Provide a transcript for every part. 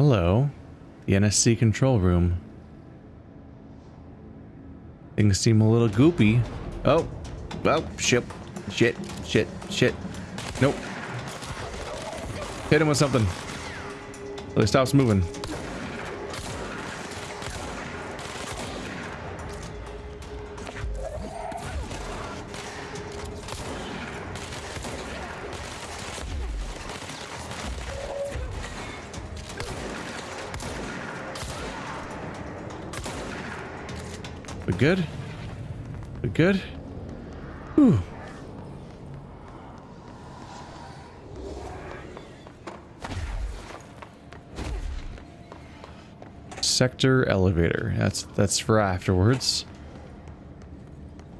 Hello. The NSC control room. Things seem a little goopy. Oh. Well, shit. Nope. Hit him with something. Well, he stops moving. We good? We good? Whew. Sector elevator. That's for afterwards.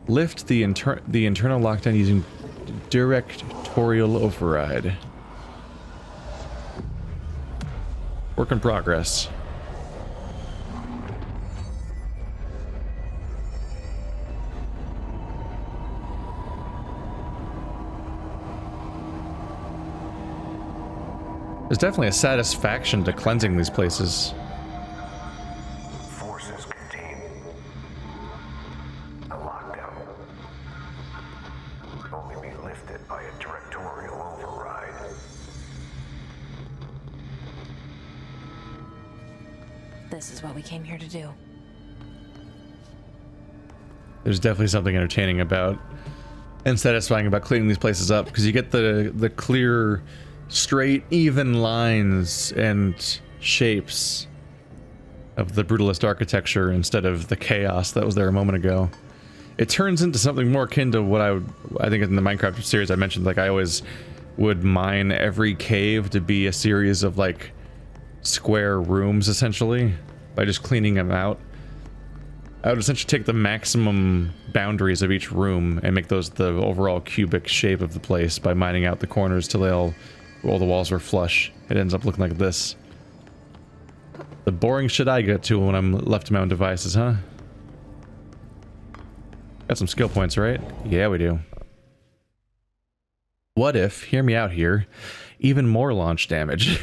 Lift the internal lockdown using directorial override. Work in progress. There's definitely a satisfaction to cleansing these places. Forces contain a lockdown. Can only be lifted by a directorial override. This is what we came here to do. There's definitely something entertaining about and satisfying about cleaning these places up, because you get the clear, straight, even lines and shapes of the brutalist architecture instead of the chaos that was there a moment ago. It turns into something more akin to what I think in the Minecraft series I mentioned, like I always would mine every cave to be a series of like square rooms essentially by just cleaning them out. I would essentially take the maximum boundaries of each room and make those the overall cubic shape of the place by mining out the corners till all the walls are flush. It ends up looking like this. The boring shit I get to when I'm left to my own devices, huh? Got some skill points, right? Yeah, we do. What if, hear me out here, even more launch damage?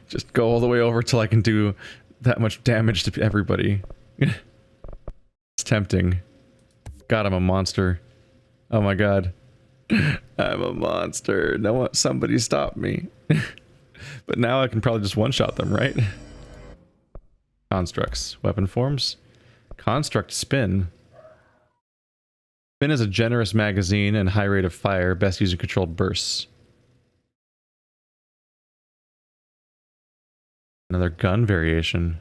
Just go all the way over till I can do that much damage to everybody. It's tempting. God, I'm a monster. Oh my god. I'm a monster. No, somebody stop me. But now I can probably just one-shot them, right? Constructs. Weapon forms. Construct spin. Spin is a generous magazine and high rate of fire. Best user controlled bursts. Another gun variation.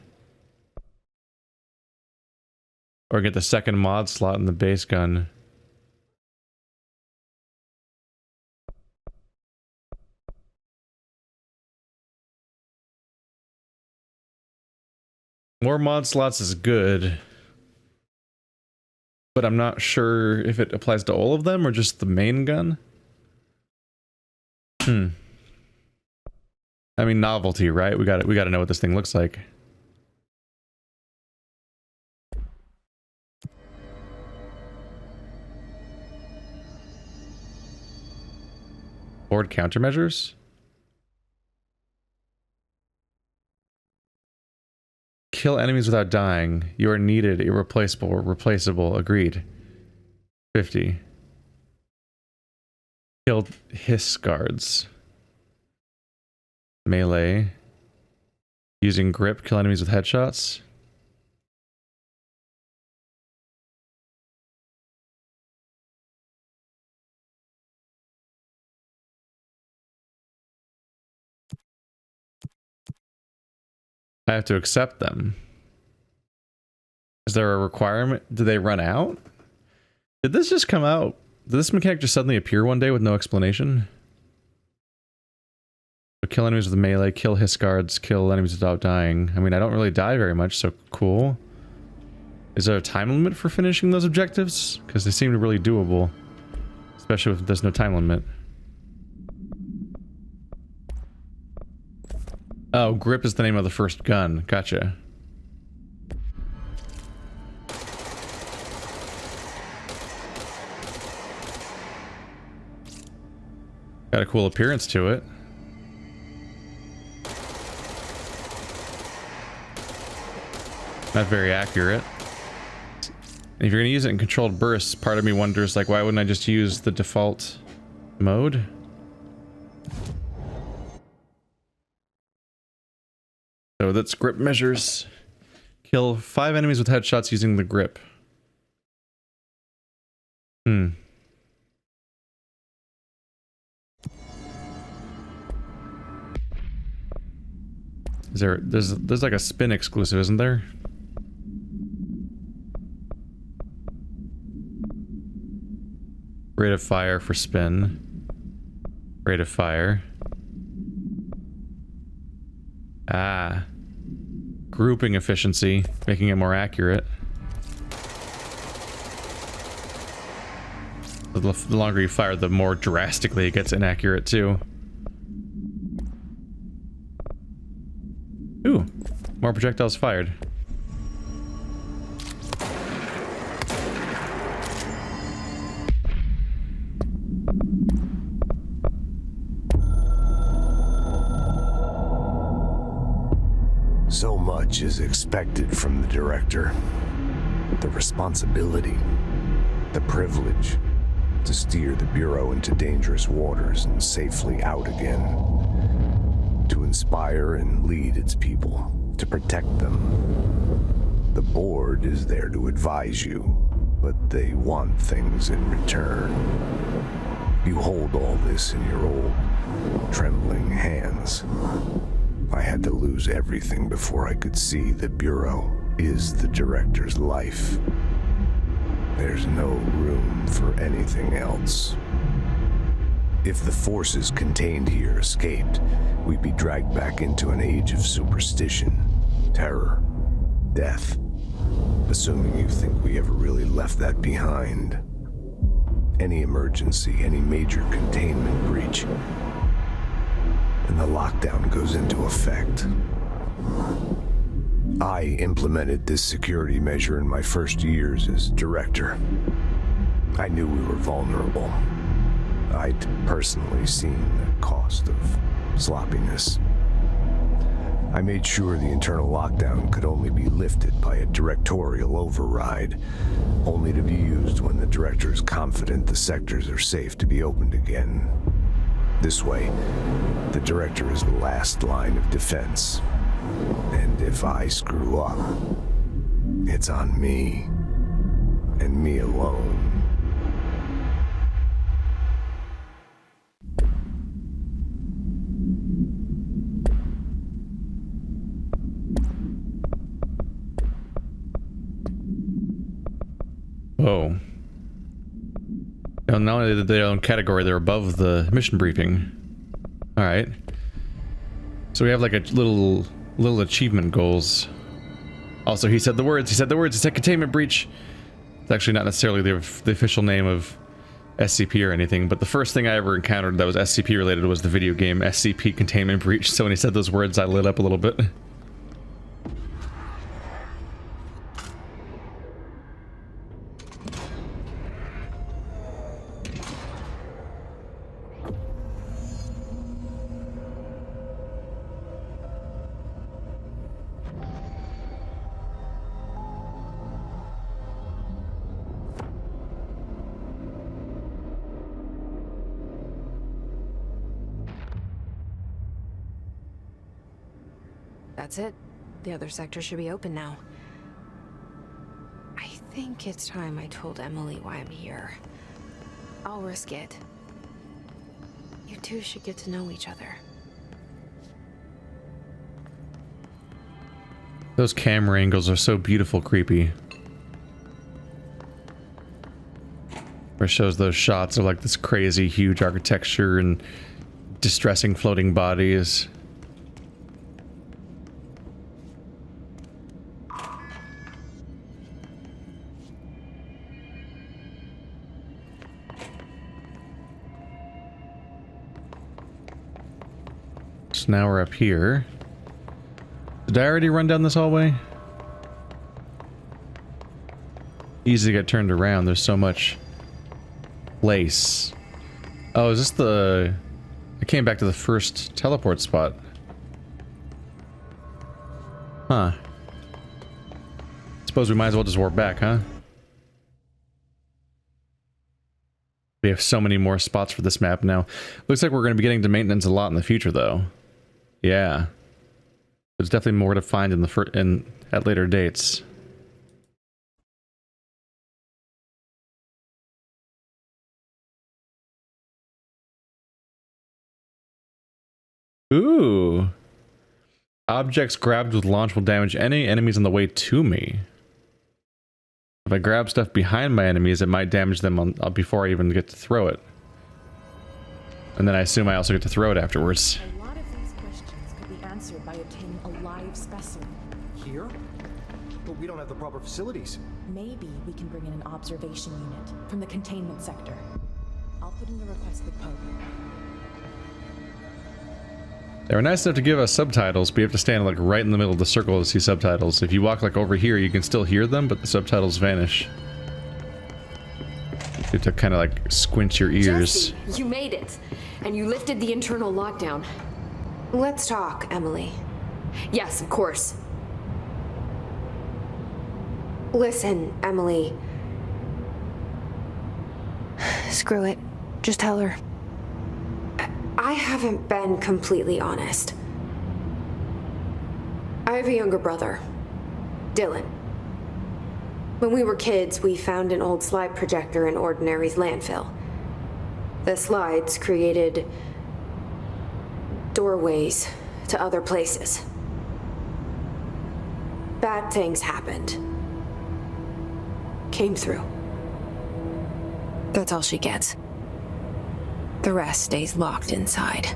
Or get the second mod slot in the base gun. More mod slots is good, but I'm not sure if it applies to all of them or just the main gun. I mean, novelty, right? We got to know what this thing looks like. Board countermeasures. Kill enemies without dying. You are needed, irreplaceable, replaceable. Agreed. 50. Kill hiss guards. Melee. Using grip, kill enemies with headshots. I have to accept them. Is there a requirement? Do they run out? Did this just come out? Did this mechanic just suddenly appear one day with no explanation? So kill enemies with melee, kill hiss guards, kill enemies without dying. I mean, I don't really die very much, so cool. Is there a time limit for finishing those objectives? Because they seem really doable. Especially if there's no time limit. Oh, grip is the name of the first gun. Gotcha. Got a cool appearance to it. Not very accurate. If you're gonna use it in controlled bursts, part of me wonders, like, why wouldn't I just use the default mode? So that's grip measures. Kill 5 enemies with headshots using the grip. There's like a spin exclusive, isn't there? Rate of fire for spin. Rate of fire. Ah. Grouping efficiency, making it more accurate. The longer you fire, the more drastically it gets inaccurate too. Ooh, more projectiles fired. So much is expected from the director. The responsibility, the privilege to steer the Bureau into dangerous waters and safely out again. To inspire and lead its people, to protect them. The board is there to advise you, but they want things in return. You hold all this in your old, trembling hands. I had to lose everything before I could see the Bureau is the director's life. There's no room for anything else. If the forces contained here escaped, we'd be dragged back into an age of superstition, terror, death. Assuming you think we ever really left that behind. Any emergency, any major containment breach, and the lockdown goes into effect. I implemented this security measure in my first years as director. I knew we were vulnerable. I'd personally seen the cost of sloppiness. I made sure the internal lockdown could only be lifted by a directorial override, only to be used when the director is confident the sectors are safe to be opened again. This way, the director is the last line of defense. And if I screw up, it's on me, and me alone. Whoa. Now, not only did they own category, they're above the mission briefing. Alright. So we have like a little achievement goals. Also, he said the words, he said containment breach. It's actually not necessarily the official name of SCP or anything, but the first thing I ever encountered that was SCP related was the video game SCP Containment Breach. So when he said those words, I lit up a little bit. That's it. The other sector should be open now. I think it's time I told Emily why I'm here. I'll risk it. You two should get to know each other. Those camera angles are so beautiful, creepy. Where it shows those shots of like this crazy huge architecture and distressing floating bodies. So now we're up here. Did I already run down this hallway? Easy to get turned around. There's so much place. Oh, is this the... I came back to the first teleport spot. Huh. Suppose we might as well just warp back, huh? We have so many more spots for this map now. Looks like we're going to be getting to maintenance a lot in the future, though. Yeah. There's definitely more to find in the at later dates. Ooh. Objects grabbed with launch will damage any enemies on the way to me. If I grab stuff behind my enemies, it might damage them before I even get to throw it. And then I assume I also get to throw it afterwards. A lot of these questions could be answered by obtaining a live specimen. Here? But we don't have the proper facilities. Maybe we can bring in an observation unit from the containment sector. I'll put in the request with Pope. They were nice enough to give us subtitles, but you have to stand like right in the middle of the circle to see subtitles. If you walk like over here, you can still hear them, but the subtitles vanish. You have to kind of like squint your ears. Jesse, you made it, and you lifted the internal lockdown. Let's talk, Emily. Yes, of course. Listen, Emily. Screw it. Just tell her. I haven't been completely honest. I have a younger brother, Dylan. When we were kids, we found an old slide projector in Ordinary's landfill. The slides created doorways to other places. Bad things happened. Came through. That's all she gets. The rest stays locked inside.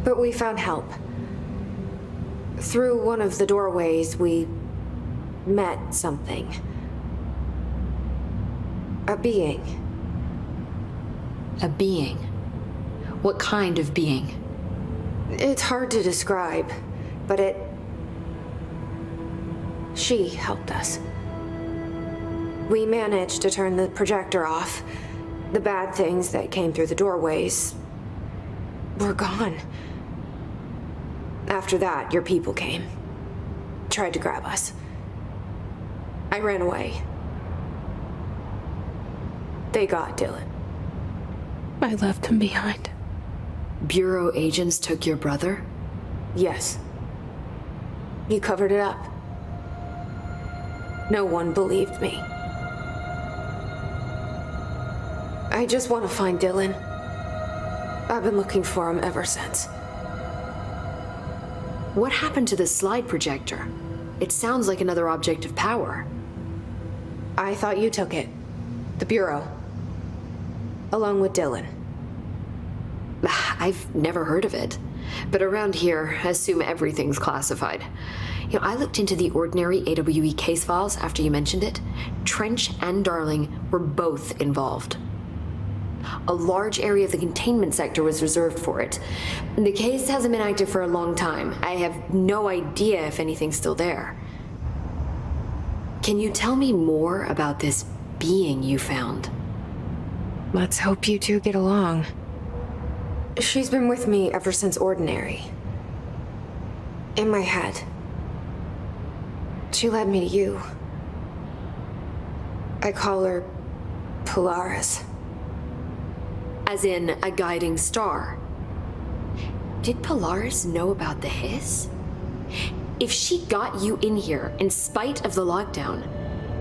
But we found help. Through one of the doorways, we met something. A being. A being? What kind of being? It's hard to describe, but she helped us. We managed to turn the projector off. The bad things that came through the doorways were gone. After that, your people came. Tried to grab us. I ran away. They got Dylan. I left him behind. Bureau agents took your brother? Yes. You covered it up. No one believed me. I just want to find Dylan. I've been looking for him ever since. What happened to the slide projector? It sounds like another object of power. I thought you took it. The Bureau. Along with Dylan. I've never heard of it. But around here, I assume everything's classified. You know, I looked into the Ordinary AWE case files after you mentioned it. Trench and Darling were both involved. A large area of the containment sector was reserved for it. The case hasn't been active for a long time. I have no idea if anything's still there. Can you tell me more about this being you found? Let's hope you two get along. She's been with me ever since Ordinary. In my head. She led me to you. I call her Polaris. As in a guiding star. Did Polaris know about the hiss? If she got you in here in spite of the lockdown,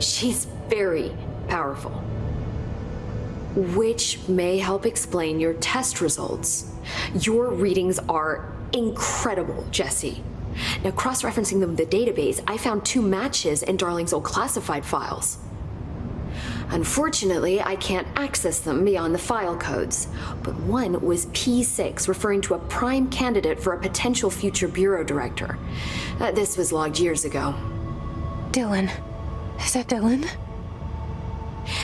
she's very powerful. Which may help explain your test results. Your readings are incredible, Jesse. Now, cross-referencing them with the database, I found 2 matches in Darling's old classified files. Unfortunately, I can't access them beyond the file codes, but one was P6, referring to a prime candidate for a potential future bureau director. This was logged years ago. Dylan. Is that Dylan?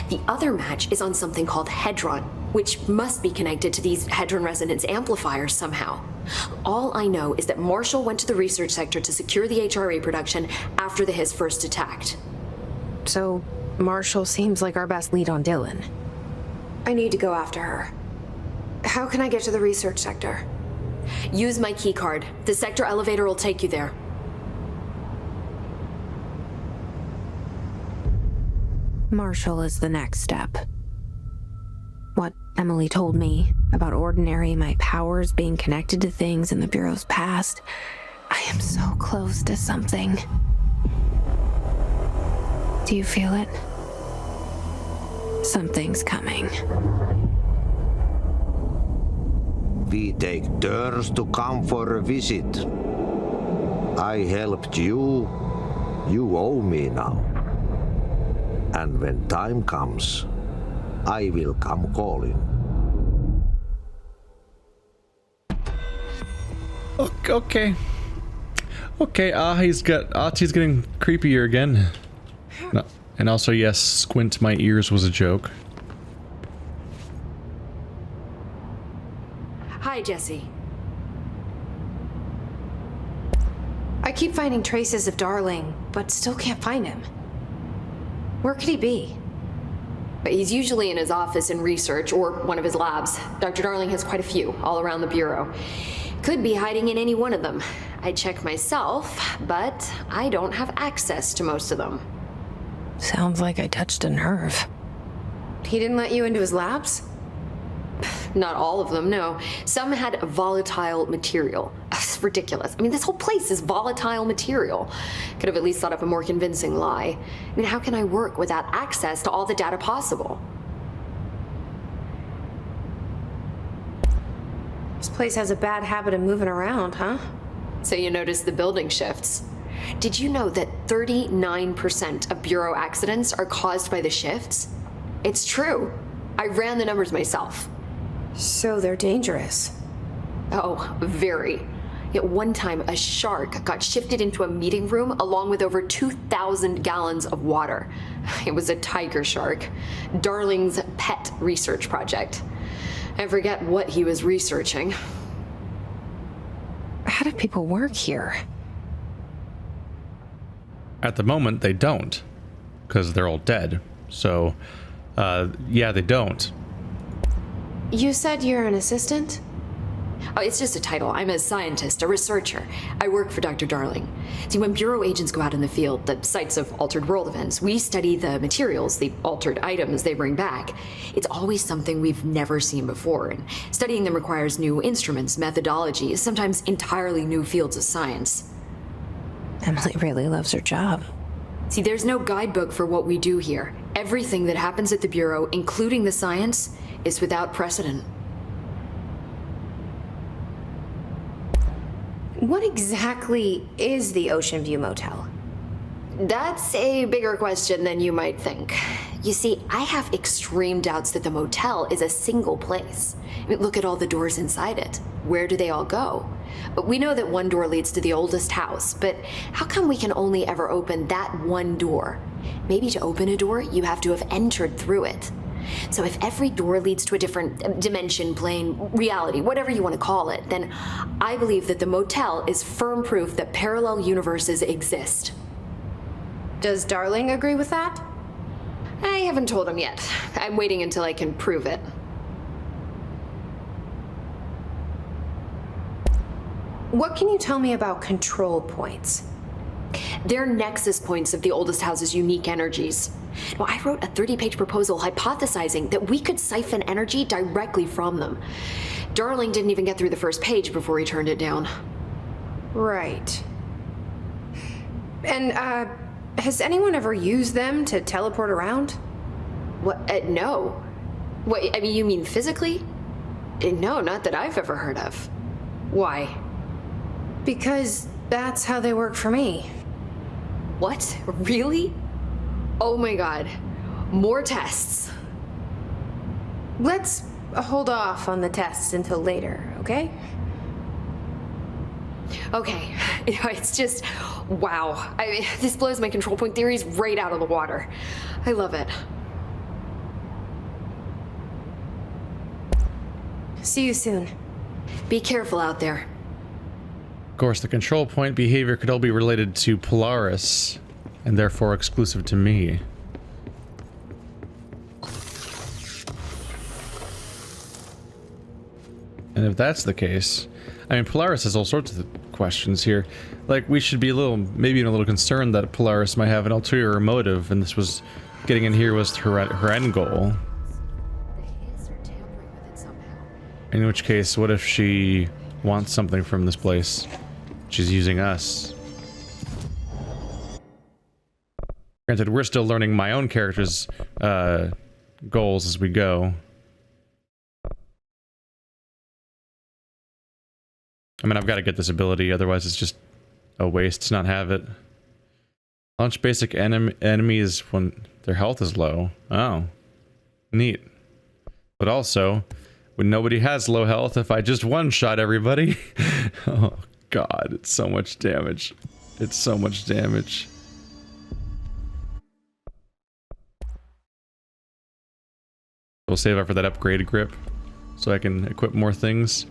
The other match is on something called Hedron, which must be connected to these Hedron resonance amplifiers somehow. All I know is that Marshall went to the research sector to secure the HRA production after the hiss first attacked. So, Marshall seems like our best lead on Dylan. I need to go after her. How can I get to the research sector? Use my keycard. The sector elevator will take you there. Marshall is the next step. What Emily told me about Ordinary, my powers being connected to things in the Bureau's past. I am so close to something. Do you feel it? Something's coming. We take turns to come for a visit. I helped you. You owe me now. And when time comes, I will come calling. Okay. Okay, Ati's getting creepier again. No. And also, yes, squint my ears was a joke. Hi, Jesse. I keep finding traces of Darling, but still can't find him. Where could he be? But he's usually in his office in research or one of his labs. Dr. Darling has quite a few all around the Bureau. Could be hiding in any one of them. I check myself, but I don't have access to most of them. Sounds like I touched a nerve. He didn't let you into his labs? Not all of them, no. Some had volatile material. It's ridiculous. I mean, this whole place is volatile material. Could have at least thought up a more convincing lie. I mean, how can I work without access to all the data possible? This place has a bad habit of moving around, huh? So you notice the building shifts. Did you know that 39% of Bureau accidents are caused by the shifts? It's true. I ran the numbers myself. So they're dangerous. Oh, very. At one time, a shark got shifted into a meeting room along with over 2,000 gallons of water. It was a tiger shark. Darling's pet research project. I forget what he was researching. How do people work here? At the moment, they don't. Because they're all dead. So, yeah, they don't. You said you're an assistant? Oh, it's just a title. I'm a scientist, a researcher. I work for Dr. Darling. See, when Bureau agents go out in the field, the sites of altered world events, we study the materials, the altered items they bring back. It's always something we've never seen before, and studying them requires new instruments, methodologies, sometimes entirely new fields of science. Emily really loves her job. See, there's no guidebook for what we do here. Everything that happens at the Bureau, including the science, is without precedent. What exactly is the Ocean View Motel? That's a bigger question than you might think. You see, I have extreme doubts that the motel is a single place. I mean, look at all the doors inside it. Where do they all go? We know that one door leads to the oldest house, but how come we can only ever open that one door? Maybe to open a door, you have to have entered through it. So if every door leads to a different dimension, plane, reality, whatever you want to call it, then I believe that the motel is firm proof that parallel universes exist. Does Darling agree with that? I haven't told him yet. I'm waiting until I can prove it. What can you tell me about control points? They're nexus points of the oldest house's unique energies. Now, I wrote a 30-page proposal hypothesizing that we could siphon energy directly from them. Darling didn't even get through the first page before he turned it down. Right. And, has anyone ever used them to teleport around? What? No. What, I mean, you mean physically? No, not that I've ever heard of. Why? Because that's how they work for me. What? Really? Oh my god. More tests. Let's hold off on the tests until later, okay? Okay. It's just, wow. I mean, this blows my control point theories right out of the water. I love it. See you soon. Be careful out there. Of course, the control point behavior could all be related to Polaris, and therefore exclusive to me. And if that's the case, I mean, Polaris has all sorts of questions here. Like, we should be maybe a little concerned that Polaris might have an ulterior motive, and this was getting in here was her end goal. The Hiss are tampering with it somehow. In which case, what if she wants something from this place? She's using us. Granted, we're still learning my own character's goals as we go. I mean, I've got to get this ability, otherwise it's just a waste to not have it. Launch basic enemies when their health is low. Oh. Neat. But also, when nobody has low health, if I just one-shot everybody... oh, God, it's so much damage. It's so much damage. We'll save up for that upgraded grip, so I can equip more things.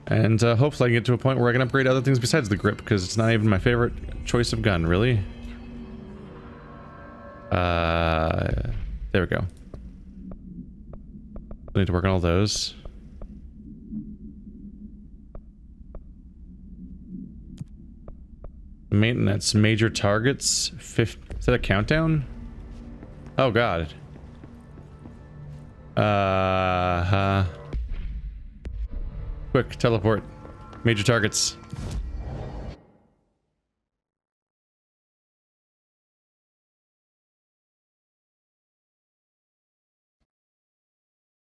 And hopefully I can get to a point where I can upgrade other things besides the grip, because it's not even my favorite choice of gun, really. There we go. I need to work on all those. Maintenance, major targets, is that a countdown? Oh god. Quick, teleport. Major targets.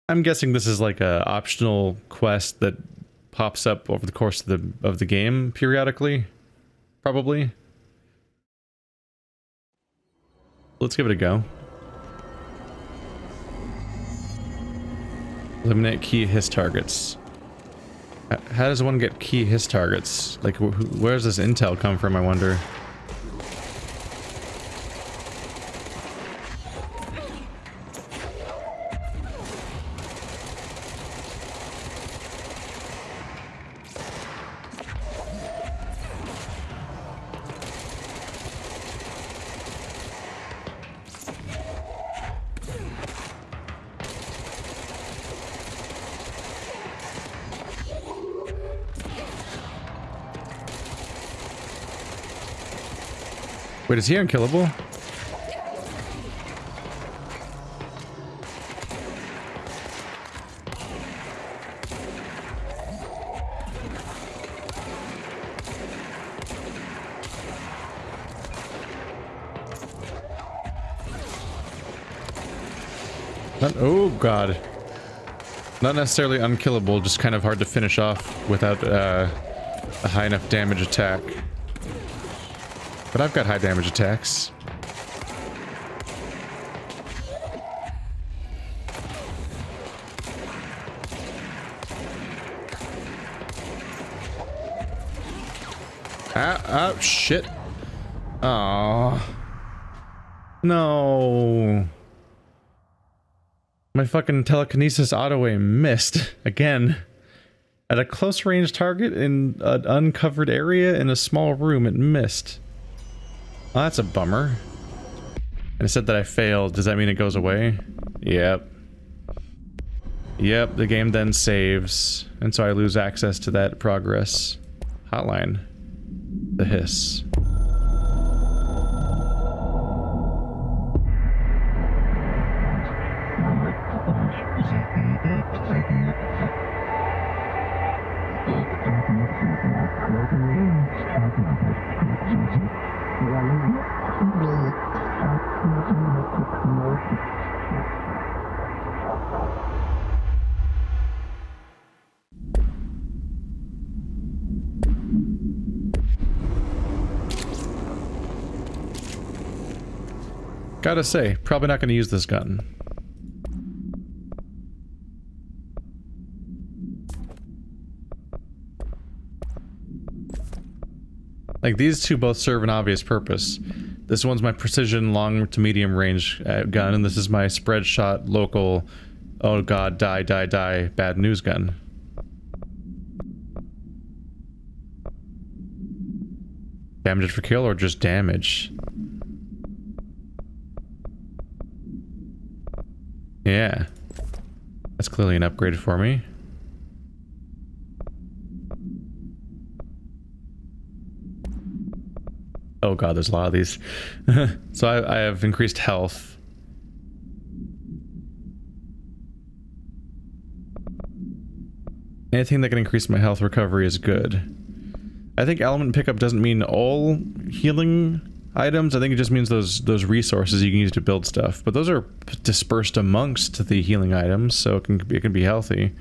I'm guessing this is like a optional quest that pops up over the course of the game periodically. Probably. Let's give it a go. Eliminate key hiss targets. How does one get key hiss targets? Like, where does this intel come from, I wonder? Wait, is he unkillable? Oh god. Not necessarily unkillable, just kind of hard to finish off without a high enough damage attack. But I've got high damage attacks. Ah, shit. Aww. No. My fucking telekinesis auto-aim missed. Again. At a close range target in an uncovered area in a small room, it missed. Oh, that's a bummer. And it said that I failed. Does that mean it goes away? Yep. Yep, the game then saves. And so I lose access to that progress. Hotline. The hiss. Gotta say, probably not gonna use this gun. Like, these two both serve an obvious purpose. This one's my precision long to medium range gun, and this is my spread shot local, oh god, die, die, die, bad news gun. Damage for kill or just damage? Yeah. That's clearly an upgrade for me. Oh god, there's a lot of these. So I have increased health. Anything that can increase my health recovery is good. I think element pickup doesn't mean all healing items. I think it just means those resources you can use to build stuff. But those are dispersed amongst the healing items, so it can be healthy.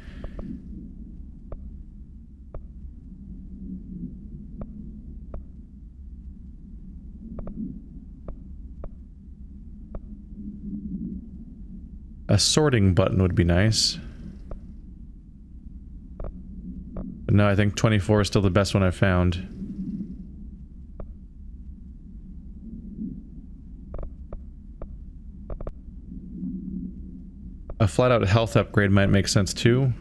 A sorting button would be nice. But no, I think 24 is still the best one I've found. A flat-out health upgrade might make sense too.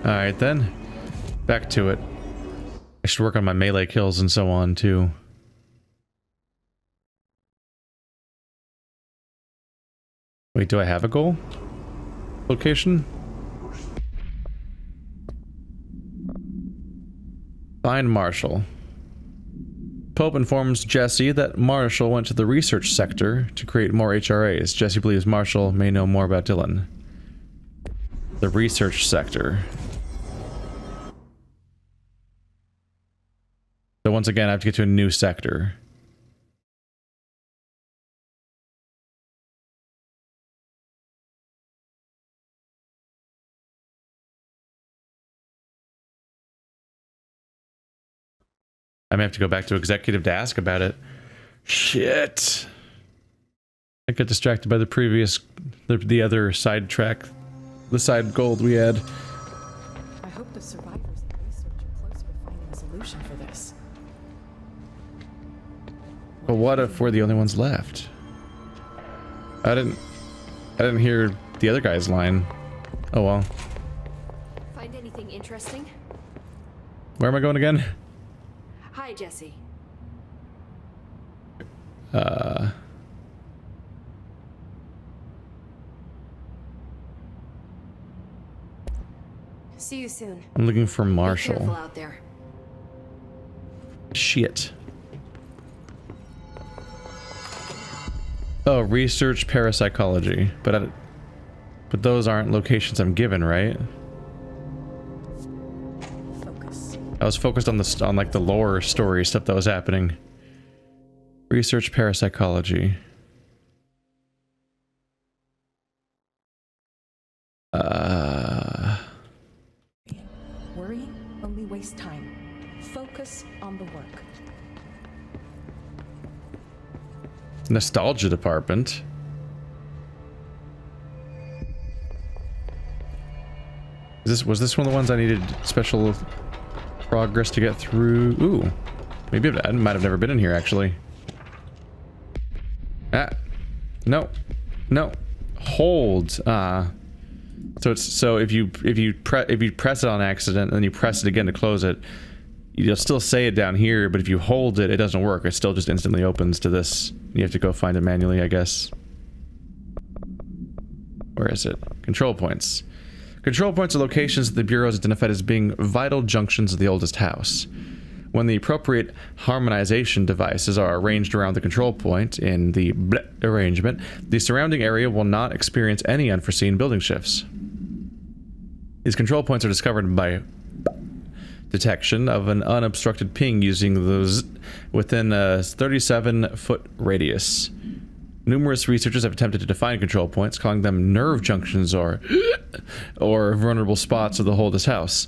Alright then, back to it. I should work on my melee kills and so on too. Wait, do I have a goal? Location? Find Marshall. Pope informs Jesse that Marshall went to the research sector to create more HRAs. Jesse believes Marshall may know more about Dylan. The research sector. So once again, I have to get to a new sector. I may have to go back to executive to ask about it. Shit. I got distracted by the previous, the other side track, the side goal we had. I hope the survivors and research are closer to finding a solution for this. But what if we're the only ones left? I didn't hear the other guy's line. Oh well. Find anything interesting? Where am I going again? Hi, Jesse. See you soon. I'm looking for Be careful Marshall. out there. Shit. Oh, research parapsychology, but those aren't locations I'm given, right? Focus. I was focused on like the lore story stuff that was happening. Research parapsychology. Worrying only wastes time. Focus on the work. Nostalgia department. Was this one of the ones I needed special progress to get through? Ooh, maybe I might have never been in here actually. Ah, no, hold. So if you press it on accident and then you press it again to close it, you'll still say it down here, but if you hold it, it doesn't work. It still just instantly opens to this. You have to go find it manually, I guess. Where is it? Control points. Control points are locations that the Bureau has identified as being vital junctions of the oldest house. When the appropriate harmonization devices are arranged around the control point in the arrangement, the surrounding area will not experience any unforeseen building shifts. These control points are discovered by detection of an unobstructed ping using those within a 37-foot radius. Numerous researchers have attempted to define control points, calling them nerve junctions or vulnerable spots of the oldest house.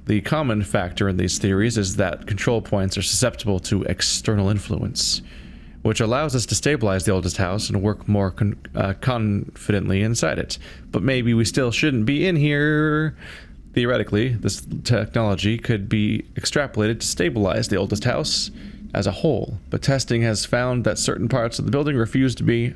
The common factor in these theories is that control points are susceptible to external influence, which allows us to stabilize the oldest house and work more confidently inside it. But maybe we still shouldn't be in here. Theoretically, this technology could be extrapolated to stabilize the oldest house as a whole, but testing has found that certain parts of the building refuse to be.